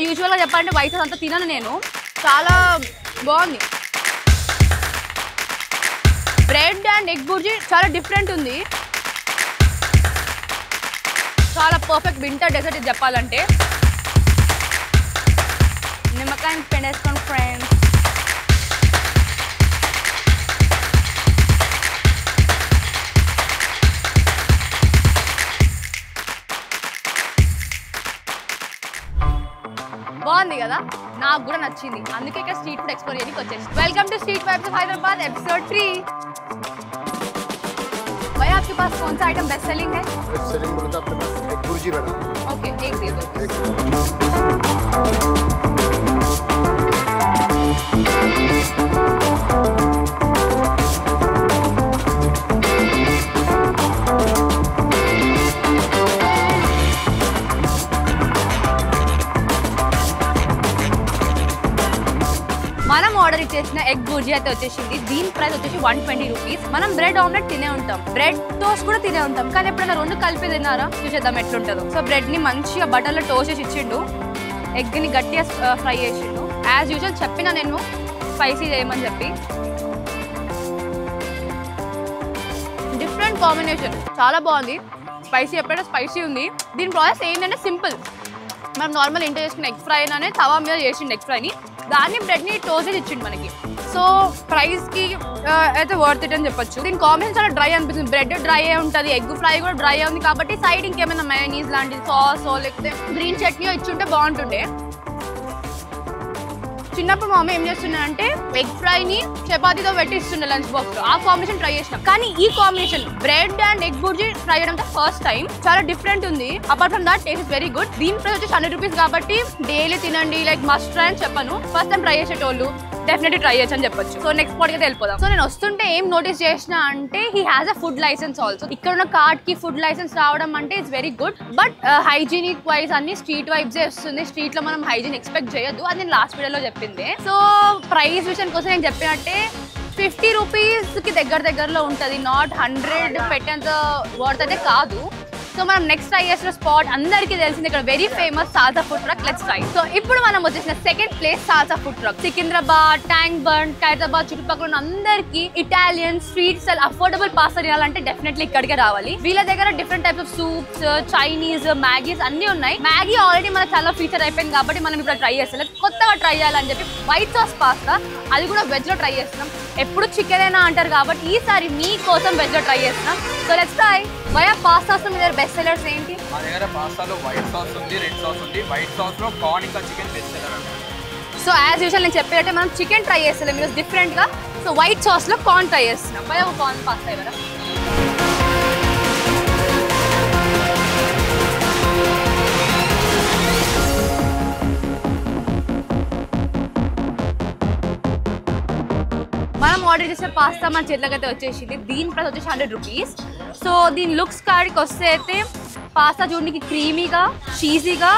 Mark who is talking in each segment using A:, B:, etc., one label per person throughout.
A: యూజువల్గా చెప్పాలంటే white sauce అంతా తినను నేను. చాలా బాగుంది. బ్రెడ్ అండ్ ఎగ్ బుర్జీ చాలా డిఫరెంట్ ఉంది. చాలా పర్ఫెక్ట్ వింటర్ డెజర్ట్ ఇది చెప్పాలంటే. నిమ్మకాయని పెండేసుకోండి ఫ్రెండ్స్. బాగుంది కదా, నాకు కూడా నచ్చింది. అందుకే ఇక్కడ స్ట్రీట్ ఫుడ్ ఎక్స్ప్లోర్ చేయడానికి వచ్చేసి. Welcome to street vibes of Hyderabad episode 3. भैया आपके पास कौन सा आइटम बेस्ट सेलिंग है?
B: बेस्ट सेलिंग बोलते अपने पास एग बुर्जी बना.
A: ओके, एक दे दो. మనం ఆర్డర్ ఇచ్చేసిన ఎగ్ బుర్జీ అయితే వచ్చేసింది. దీని ప్రైస్ వచ్చేసి 120 రూపీస్. మనం బ్రెడ్ ఆమ్లెట్ తినే ఉంటాం, బ్రెడ్ టోస్ట్ కూడా తినే ఉంటాం, కానీ ఎప్పుడైనా రెండు కలిపి తిన్నారా? చూసేద్దాం ఎట్లుంటుందో. సో బ్రెడ్ ని మంచిగా బటర్లో టోస్ట్ చేసి ఇచ్చిండు, ఎగ్ ని గట్టిగా ఫ్రై చేసిండు. యాజ్ యూజువల్ చెప్పిన నేను స్పైసీ చేయమని చెప్పి. డిఫరెంట్ కాంబినేషన్, చాలా బాగుంది. స్పైసీ ఎప్పుడైనా స్పైసీ ఉంది. దీని ప్రాసెస్ ఏంటంటే సింపుల్. మనం నార్మల్ ఇంట్లో చేసుకున్న ఎగ్ ఫ్రై అనే తవా మీద చేసిండు ఎగ్ ఫ్రైని, దాన్ని బ్రెడ్ని టోస్ట్ చేసి ఇచ్చిండు మనకి. సో ప్రైస్కి అయితే వర్త్ ఇట్ అని చెప్పొచ్చు. దీని కాంబినేషన్ చాలా డ్రై అనిపిస్తుంది. బ్రెడ్ డ్రై అయి ఉంటుంది, ఎగ్ ఫ్రై కూడా డ్రై ఉంది కాబట్టి సైడ్ ఇంకేమైనా మయోనీస్ లాంటి సాస్ లేకపోతే గ్రీన్ చట్నీ ఇచ్చుంటే బాగుంటుండే. చిన్నప్పుడు మా మమ్మీ ఏం చేస్తున్నారంటే ఎగ్ ఫ్రైని చపాతీతో పెట్టి ఇస్తుండే లంచ్ బాక్స్ లో. ఆ కాంబినేషన్ ట్రై చేసినాం, కానీ ఈ combination bread and egg bhurji try చేయడం ఫస్ట్ టైం. చాలా డిఫరెంట్ ఉంది. Apart from that taste is very good. దీని ప్రైస్ వచ్చి 100 రూపీస్ కాబట్టి డైలీ తినండి, లైక్ మస్ట్ ట్రై అని చెప్పను. ఫస్ట్ టైం ట్రై చేసేటోళ్ళు డెఫినెట్లీ ట్రై చేయొచ్చు అని చెప్పొచ్చు. సో నెక్స్ట్ స్పాట్ అయితే వెళ్ళిపోదాం. సో నేను వస్తుంటే ఏం నోటీస్ చేసిన అంటే he has a food license also. ఇక్కడ ఉన్న కార్డ్ కి ఫుడ్ లైసెన్స్ రావడం అంటే it's very good. But hygienic wise అన్ని స్ట్రీట్ వైబ్స్ వస్తుంది. స్ట్రీట్ లో మనం హైజీన్ ఎక్స్పెక్ట్ చేయొద్దు, అది నేను లాస్ట్ వీడియోలో చెప్పింది. సో ప్రైస్ విషయం కోసం నేను చెప్పినట్టే 50 రూపీస్ కి దగ్గరలో ఉంటుంది. నాట్ 100 పెట్టేంత వర్త్ అయితే కాదు. సో మనం నెక్స్ట్ ట్రై చేసిన స్పాట్ అందరికీ తెలిసింది, ఇక్కడ very famous salsa food truck. Let's try. So ఇప్పుడు మనం వచ్చేసిన second place salsa food truck. Secunderabad, tank bund, Khairatabad చుట్టుపక్కల ఉన్న అందరికీ Italian street style affordable pasta తినాలంటే డెఫినెట్లీ ఇక్కడికే రావాలి. వీళ్ళ దగ్గర different types of soups, Chinese, Maggie's అన్ని ఉన్నాయి. మ్యాగీ ఆల్రెడీ మన చాలా ఫీచర్ అయిపోయింది కాబట్టి మనం ఇప్పుడు ట్రై చేస్తాం. కొత్తగా ట్రై చేయాలని చెప్పి వైట్ సాస్ పాస్తా, అది కూడా వెజ్ లో ట్రై చేస్తున్నాం. ఎప్పుడు చికెన్ అయినా అంటారు కాబట్టి ఈసారి మీకోసం వెజ్ లో ట్రై చేస్తున్నాం. So let's try. భయ్యా పాస్తాస్ మీ దగ్గర బెస్ట్ సెల్లర్స్ ఏంటి?
C: మా దగ్గర పాస్తాలో వైట్ సాస్ ఉంది, రెడ్ సాస్ ఉంది. వైట్ సాస్ లో కార్న్ ఇంకా చికెన్ బెస్ట్ సెల్లర్ అండి.
A: సో యాజ్ యూజువల్ నేను చెప్పినట్టే మనం చికెన్ ట్రై చేస్తాం ఈరోజు డిఫరెంట్ గా. సో వైట్ సాస్ లో కార్న్ ట్రై చేస్తున్నాం. భయ్యా ఒక కార్న్ పాస్తా ఇవ్వరా? మనం ఆర్డర్ చేసిన పాస్తా మన చేతిలోకి అయితే వచ్చేసింది. దీని ప్రైస్ వచ్చేసి 100 రూపీస్. సో దీని లుక్స్ కాడికి వస్తే అయితే పాస్తా చూడడానికి క్రీమీగా, చీజీగా,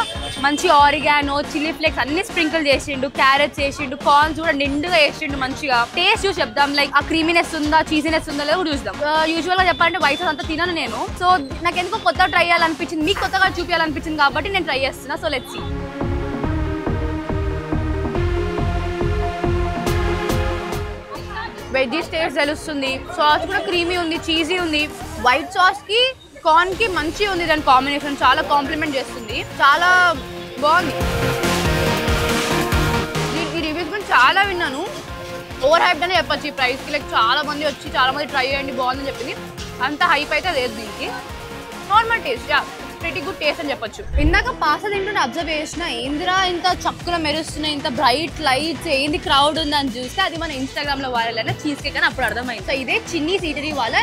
A: మంచి ఆరిగానో, చిల్లీ ఫ్లేక్స్ అన్ని స్ప్రింకిల్ చేసిండు, క్యారెట్స్ వేసిండు, కార్న్స్ కూడా నిండుగా వేసిండు. మంచిగా టేస్ట్ చూసి చెప్దాం, లైక్ ఆ క్రీమీనెస్ ఉందా, చీజీనెస్ ఉందా లేదో చూద్దాం. యూజువల్ గా చెప్పాలంటే వైట్ సాస్ అంతా తినను నేను. సో నాకు ఎందుకో కొత్తగా ట్రై చేయాలనిపించింది, మీకు కొత్తగా చూపించాలనిపించింది కాబట్టి నేను ట్రై చేస్తున్నా. So let's see. Veggies taste తెలుస్తుంది. సాస్ కూడా క్రీమీ ఉంది, చీజీ ఉంది. వైట్ సాస్ కి కార్న్ కి మంచిగా ఉంది. దాని కాంబినేషన్ చాలా కాంప్లిమెంట్ చేస్తుంది. చాలా బాగుంది. ఈ రివ్యూస్ కూడా చాలా విన్నాను. ఓవర్ హైప్ అనే చెప్పచ్చు ఈ ప్రైస్కి. లైక్ చాలా మంది వచ్చి చాలా మంది ట్రై చేయండి బాగుందని చెప్పింది. అంత హైప్ అయితే లేదు దీనికి. Normal taste, pretty good taste అని చెప్పొచ్చు. ఇందాక పాస్తా తింటుంటే అబ్జర్వ్ చేసిన, ఏందిరా ఇంత చక్కున మెరుస్తున్నాయి, ఇంత బ్రైట్ లైట్స్, ఏంది క్రౌడ్ ఉందని చూస్తే అది మన ఇన్స్టాగ్రామ్ లో వైరల్ అయిన చీజ్ కేక్ అని అప్పుడు అర్థమైంది. సో ఇదే చిన్నీస్ ఈటరీ వాళ్ళ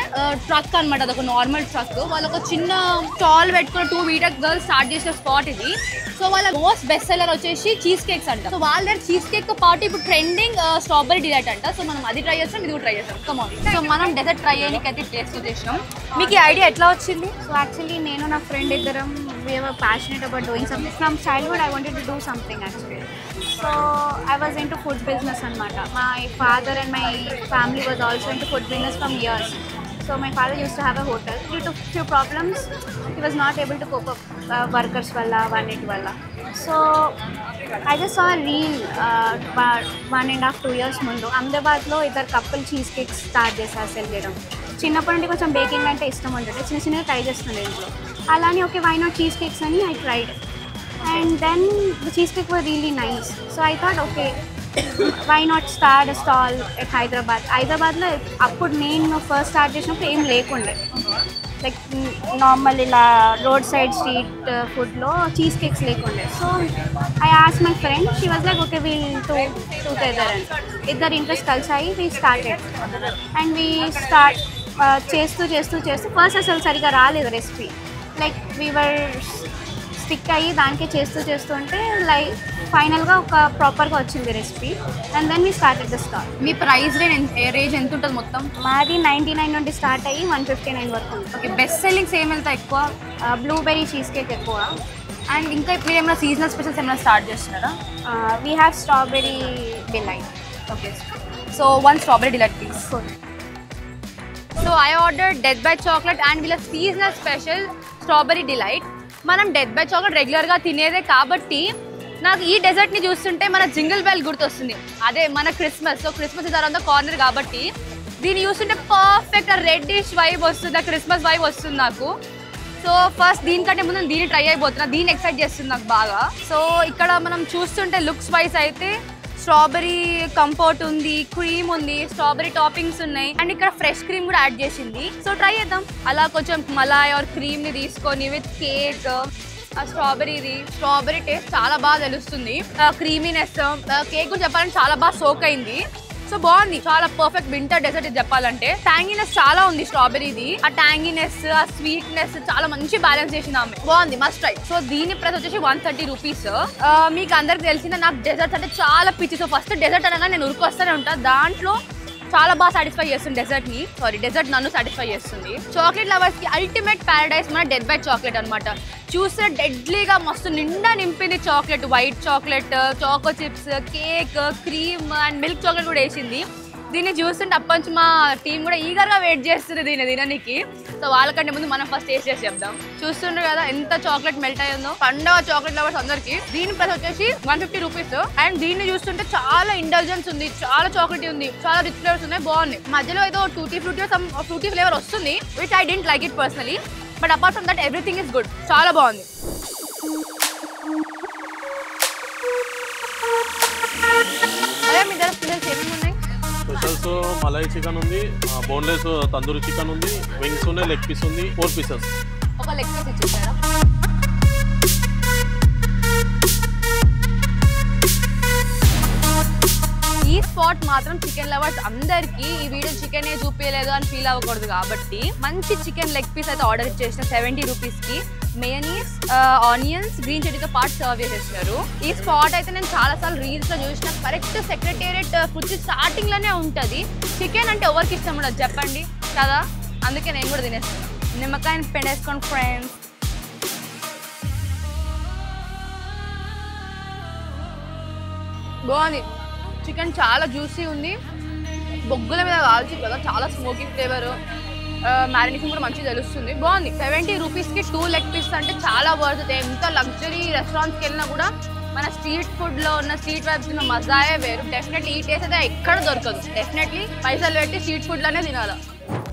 A: ట్రక్ అనమాట. అదొక నార్మల్ ట్రక్. వాళ్ళు ఒక చిన్న స్టాల్ పెట్టుకుని 2 మీటర్ గర్ల్స్ స్టార్ట్ చేసిన స్పాట్ ఇది. సో వాళ్ళ మోస్ట్ బెస్ట్ సెల్లర్ వచ్చేసి చీజ్ కేక్స్ అంట. సో వాళ్ళ దగ్గర చీజ్ కేక్ తో పాటు ఇప్పుడు ట్రెండింగ్ స్ట్రాబెరీ డిలైట్ అంట. సో మనం అది ట్రై చేస్తాం, ఇది కూడా ట్రై చేస్తాం. కమాన్. సో మనం డెజర్ట్ ట్రై చేయడానికి అయితే ప్లేస్ వచ్చేసినాం. మీకు ఈ ఐడియా ఎట్లా వచ్చింది?
D: So actually నేను నా ఫ్రెండ్ ఇద్దరం we were passionate about doing something. From childhood I wanted to do something actually. So I was into food business anamata. My father and my family was also into food business from years. So my father used to have a hotel. Due to few problems, he was not able to cope up workers valla, vanity valla. So I just saw a reel about 1.5-2 years ముందు అహ్మదాబాద్లో ఇద్దరు couple cheese cakes start చేశారు cell చేయడం. చిన్నప్పటి నుండి కొంచెం baking అంటే ఇష్టం ఉంటుంది, చిన్న చిన్నగా ట్రై చేస్తుండే ఇంట్లో. అలానే okay why not cheesecakes అని I tried and then the cheesecake were really nice. So I thought okay why not start a stall at హైదరాబాద్లో అప్పుడు నేను ఫస్ట్ స్టార్ట్ చేసినప్పుడు ఏం లేకుండే, లైక్ నార్మల్ ఇలా రోడ్ సైడ్ స్ట్రీట్ ఫుడ్లో cheesecakes లేకుండే. So I ask my friend, she was like okay we'll together అని. ఇద్దరు ఇంట్రెస్ట్ కలిసాయి, we started and we start చేస్తూ ఫస్ట్ అసలు సరిగా రాలేదు రెసిపీ, లైక్ వీవర్ స్టిక్ అయ్యి దానికే చేస్తూ ఉంటే లైక్ ఫైనల్గా ఒక ప్రాపర్గా వచ్చింది recipe and then we started the stall.
A: మీ ప్రైస్ రేంజ్ ఎంత ఉంటుంది మొత్తం?
D: మాది 99 నుండి స్టార్ట్ అయ్యి 159 వరకు ఉంటుంది.
A: ఓకే, బెస్ట్ సెల్లింగ్స్ ఏమి వెళ్తాయి ఎక్కువ?
D: బ్లూబెర్రీ చీజ్ కేక్ ఎక్కువ.
A: అండ్ ఇంకా మీరు ఏమైనా సీజనల్ స్పెషల్స్ ఏమైనా స్టార్ట్ చేస్తున్నారా?
D: We have strawberry delight.
A: Okay, so 1 strawberry delight please. So I order death by chocolate and వీళ్ళ సీజనల్ స్పెషల్ స్ట్రాబెర్రీ డిలైట్. మనం డెత్ బై చాక్లెట్ రెగ్యులర్గా తినేదే కాబట్టి నాకు ఈ డెజర్ట్ని చూస్తుంటే మన జింగిల్ బెల్ గుర్తొస్తుంది, అదే మన Christmas. So Christmas is around the corner కాబట్టి దీన్ని చూస్తుంటే పర్ఫెక్ట్ రెడ్డిష్ వైబ్ వస్తుంది, ఆ క్రిస్మస్ వైబ్ వస్తుంది నాకు. సో ఫస్ట్ దీనికంటే ముందు దీన్ని ట్రై అయిపోతున్నా, దీన్ని ఎక్సైట్ చేస్తుంది నాకు బాగా. సో ఇక్కడ మనం చూస్తుంటే లుక్స్ వైజ్ అయితే స్ట్రాబెరీ కంపోర్ట్ ఉంది, క్రీమ్ ఉంది, స్ట్రాబెరీ టాపింగ్స్ ఉన్నాయి అండ్ ఇక్కడ ఫ్రెష్ క్రీమ్ కూడా యాడ్ చేసింది. సో ట్రై చేద్దాం. అలా కొంచెం మలాయ్ ఆర్ క్రీమ్ని తీసుకొని విత్ కేక్, ఆ స్ట్రాబెరీ టేస్ట్ చాలా బాగా తెలుస్తుంది. క్రీమీనెస్, కేక్ కూడా చెప్పాలంటే చాలా బాగా సోక్ అయింది. సో బాగుంది, చాలా పర్ఫెక్ట్ వింటర్ డెజర్ట్ ఇది చెప్పాలంటే. ట్యాంగీనెస్ చాలా ఉంది స్ట్రాబెరీది, ఆ ట్యాంగీనెస్ ఆ స్వీట్నెస్ చాలా మంచి బ్యాలెన్స్ చేసింది ఆమె, బాగుంది, మస్ట్ ట్రై. సో దీని ప్రైస్ వచ్చేసి 130 రూపీస్. మీకు అందరికి తెలిసిందే నాకు డెజర్ట్స్ అంటే చాలా పిచ్చి. సో ఫస్ట్ డెజర్ట్ అనగా నేను ఉరికొస్తూనే ఉంటాను, దాంట్లో చాలా బాగా సాటిస్ఫై చేస్తుంది డెజర్ట్ నన్ను సాటిస్ఫై చేస్తుంది. చాక్లెట్ లవర్స్ కి అల్టిమేట్ ప్యారడైస్ మన డెత్ బై చాక్లెట్ అనమాట. చూస్తే డెడ్లీగా మస్తు నిండా నింపింది chocolate, white chocolate, choco chips, cake, cream and milk chocolate కూడా వేసింది. దీన్ని చూస్తుంటే అప్పటి నుంచి మా టీం కూడా ఈగర్గా వెయిట్ చేస్తుంది దీన్ని తినడానికి. సో వాళ్ళకంటే ముందు మనం ఫస్ట్ టేస్ట్ చేసి చెప్దాం. చూస్తుండ్రు కదా ఎంత చాక్లెట్ మెల్ట్ అయ్యిందో, పండుగ చాక్లెట్ లవర్స్ అందరికి. దీని ప్రైస్ వచ్చేసి 150 రూపీస్ అండ్ దీన్ని చూస్తుంటే చాలా ఇంటెలిజెన్స్ ఉంది, చాలా చాక్లెట్ ఉంది, చాలా రిచ్ ఫ్లేవర్స్ ఉన్నాయి, బాగుంది. మధ్యలో ఏదో టూటీ ఫ్లేవర్ వస్తుంది which I don't like it personally, but apart from that everything is good, చాలా బాగుంది. అదే మీ దగ్గర స్పెషల్స్ ఏమేమి ఉన్నాయి?
E: స్పెషల్స్ మలై చికెన్ ఉంది, బోన్లెస్ తందూరి చికెన్ ఉంది, వింగ్స్ ఉన్నాయి, లెగ్ పీస్ ఉంది, 4 పీసెస్.
A: ఒక లెగ్ పీస్ ఇచ్చేసారా? ఈ స్పాట్ మాత్రం చికెన్ లవర్స్ అందరికి ఈ వీడియో చికెన్ చూపించలేదు అని ఫీల్ అవ్వకూడదు కాబట్టి మంచి చికెన్ లెగ్ పీస్ అయితే ఆర్డర్ ఇచ్చేసిన 70 రూపీస్కి. మేయనీస్, ఆనియన్స్, గ్రీన్ చట్నీతో పాటు సర్వ్ చేసేస్తున్నారు. ఈ స్పాట్ అయితే నేను చాలాసార్లు రీల్స్లో చూసిన, కరెక్ట్ సెక్రటేరియట్ ఫుడ్ స్టార్టింగ్లోనే ఉంటుంది. చికెన్ అంటే ఎవరికి ఇష్టం ఉండదు చెప్పండి కదా, అందుకే నేను కూడా తినేస్తాను. నిమ్మకాయని పెండేసుకోండి ఫ్రెండ్స్. బాగుంది, చికెన్ చాలా జ్యూసీ ఉంది, బొగ్గుల మీద కాల్చి కదా, చాలా స్మోకీ ఫ్లేవర్, మ్యారినేషన్ కూడా మంచిగా తెలుస్తుంది, బాగుంది. 70 రూపీస్కి 2 లెగ్ పీస్ అంటే చాలా వర్త్. ఎంత లగ్జరీ రెస్టారెంట్స్కి వెళ్ళినా కూడా మన స్ట్రీట్ ఫుడ్లో ఉన్న స్ట్రీట్ వైబ్స్ ఉన్న మజాయే వేరు. డెఫినెట్లీ ఈ టేస్ట్ అయితే ఎక్కడ దొరకదు. డెఫినెట్లీ పైసలు పెట్టి స్ట్రీట్ ఫుడ్లోనే తినాలి.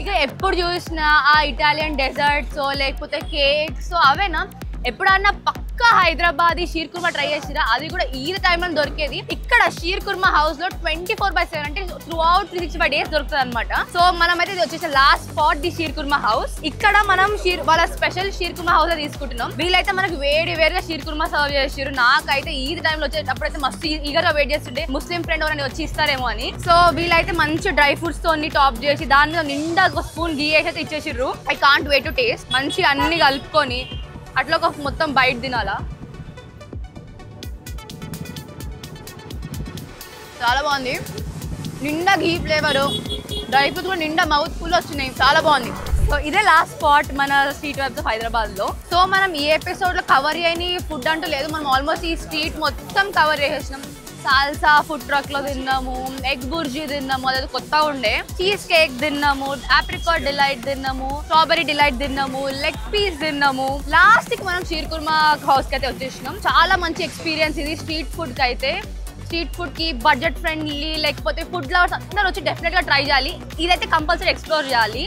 A: ఇక ఎప్పుడు చూసినా ఆ ఇటాలియన్ డెజర్ట్స్ లేకపోతే కేక్స్ అవేనా, ఎప్పుడన్నా పక్కా హైదరాబాద్ షీర్ కుర్మా ట్రై చేసిరా, అది కూడా ఈ టైంలో దొరికేది. ఇక్కడ షీర్ కుర్మా హౌస్ లో 24/7 అంటే త్రూ అవుట్ 365 డేస్ దొరుకుతుంది అనమాట. సో మనం అయితే ఇది వచ్చేసి last spot the Sheer Khurma house. ఇక్కడ మనం వాళ్ళ స్పెషల్ షీర్ కుర్మా హౌస్ తీసుకుంటున్నాం. వీళ్ళైతే మనకు వేడిగా షీర్ కుర్మా సర్వ్ చేసారు. నాకైతే ఈ టైంలో వచ్చేటప్పుడైతే మస్తు ఈగర్గా వెయిట్ చేస్తుంటే ముస్లిం ఫ్రెండ్ ఎవరైనా వచ్చి ఇస్తారేమో అని. సో వీళ్ళైతే మంచి డ్రై ఫ్రూట్స్ తో టాప్ చేసి దాని మీద నిండా ఒక స్పూన్ గీ వేసి అయితే ఇచ్చేసిర్రు. I can't wait to taste. మంచిగా అన్ని కలుపుకొని అట్లా ఒక మొత్తం బయట తినాలా, చాలా బాగుంది. నిండా ఘీ ఫ్లేవరు, డ్రై ఫ్రూట్స్ కూడా నిండా మౌత్ ఫుల్ వచ్చినాయి, చాలా బాగుంది. సో ఇదే లాస్ట్ స్పాట్ మన స్ట్రీట్ వైబ్స్ ఆఫ్ హైదరాబాద్లో. సో మనం ఈ ఎపిసోడ్లో కవర్ చేయని ఫుడ్ అంటూ లేదు, మనం ఆల్మోస్ట్ ఈ స్ట్రీట్ మొత్తం కవర్ చేసేసినాం. సాల్సా ఫుడ్ ట్రక్ లో తిన్నాము, ఎగ్ బుర్జీ తిన్నాము, అదే కొత్తగా ఉండే, చీజ్ కేక్ తిన్నాము, ఆప్రికాట్ డిలైట్ తిన్నాము, స్ట్రాబెరీ డిలైట్ తిన్నాము, లెగ్ పీస్ తిన్నాము. లాస్ట్ కి మనం షీర్ కుర్మా హౌస్ కి అయితే వచ్చేసినాం. చాలా మంచి ఎక్స్పీరియన్స్ ఇది స్ట్రీట్ ఫుడ్ కి అయితే. స్ట్రీట్ ఫుడ్ కి బడ్జెట్ ఫ్రెండ్లీ లేకపోతే ఫుడ్ లవర్స్ అందరూ వచ్చి డెఫినెట్ గా ట్రై చేయాలి. ఇదైతే కంపల్సరీ ఎక్స్ప్లోర్ చేయాలి.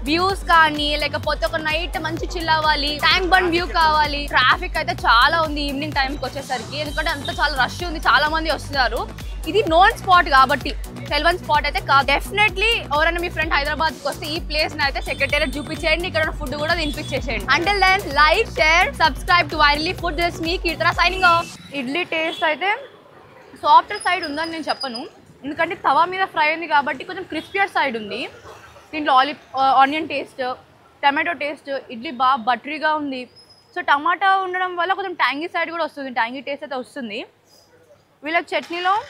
A: వ్యూస్ కానీ లేకపోతే ఒక నైట్ మంచి చిల్ అవ్వాలి, ట్యాంక్ బండ్ వ్యూ కావాలి. ట్రాఫిక్ అయితే చాలా ఉంది ఈవినింగ్ టైంకి వచ్చేసరికి, ఎందుకంటే అంత చాలా రష్ ఉంది, చాలా మంది వస్తున్నారు. ఇది నోన్ స్పాట్ కాబట్టి తెలియని స్పాట్ అయితే కాదు. డెఫినెట్లీ ఎవరైనా మీ ఫ్రెండ్ హైదరాబాద్కి వస్తే ఈ ప్లేస్ అయితే సెక్రటేరియట్ చూపించేయండి, ఇక్కడ ఫుడ్ కూడా తినిపించేసేయండి. Until then like share subscribe to virally food. This me Keerthana signing off. Idli taste అయితే సాఫ్ట్ సైడ్ ఉందని నేను చెప్పను, ఎందుకంటే తవా మీద ఫ్రై ఉంది కాబట్టి కొంచెం క్రిస్పియర్ సైడ్ ఉంది. దీంట్లో onion taste, tomato taste, idli బాగా బటరీగా ఉంది. సో టమాటా ఉండడం వల్ల కొంచెం ట్యాంగీ సైడ్ కూడా వస్తుంది, ట్యాంగీ టేస్ట్ అయితే వస్తుంది. వీళ్ళకి చట్నీలో